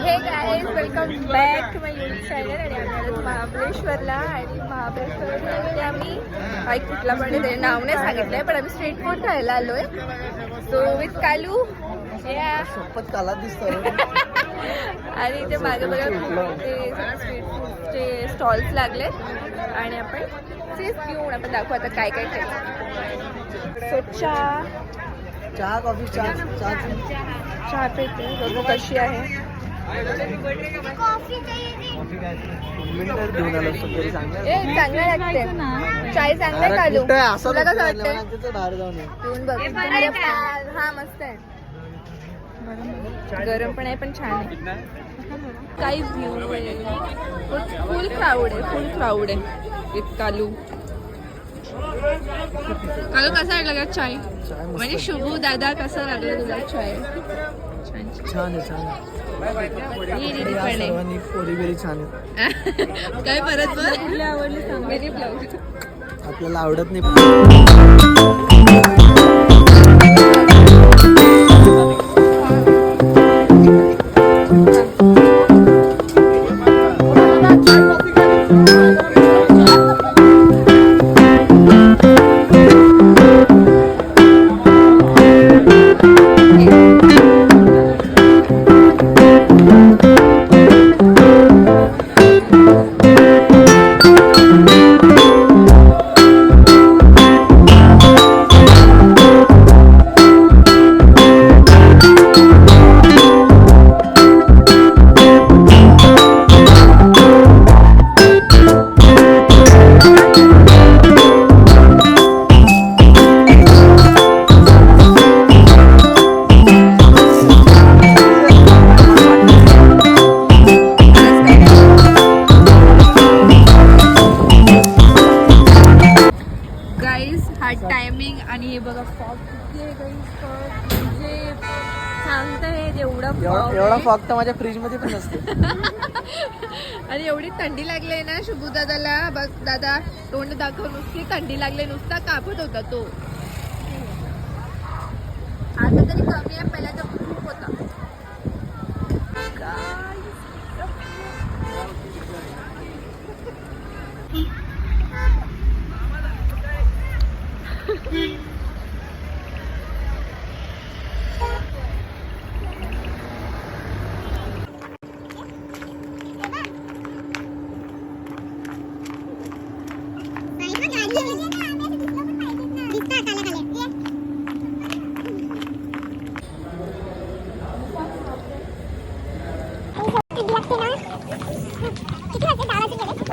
हे guys welcome back to my YouTube channel. आणि आम्ही आलो महाबळेश्वरला. आणि महाबळेश्वरमध्ये आम्ही काही कुठला पण ते नाव नाही सांगितलंय, पण आम्ही स्ट्रीट फूड खायला आलोय. सो विथ कालू सोबत काला दिसतो. आणि ते मागे बघा ते स्ट्रीट फूडचे स्टॉल्स लागले. आणि आपण तेच घेऊन आपण दाखवू आता काय काय खायचं. सो चहा कॉफी चहा पेते बघू कशी आहे. चांगलं लागते चाय. चांगलं कालू तुला कसं वाटतं पिऊन बघ. हा मस्त आहे. गरम पण आहे पण छान आहे. काही व्ह्यू आहे. फुल क्राऊड आहे. फुल क्राऊड आहे. विथ कालू. कालू कसा लागला चाय? म्हणजे शुभू दादा कसा लागला तुला चाय? छान आहे छान आहे. काय परत बघ आवडली सांगेली ब्लाऊज आपल्याला आवडत नाही. टायमिंग. आणि हे बघा फॉग किती आहे गाईस. म्हणजे सांगताय एवढा फॉग तर माझ्या फ्रीज मध्ये पण असते. आणि एवढी थंडी लागली ना शुभू दादाला. बघ दादा तोंड दाखव. नुसती थंडी लागली. नुसता कापत होता तो. आता तरी कमी आहे. पहिला तर खूप होता. किती वाजते 12 वाजले.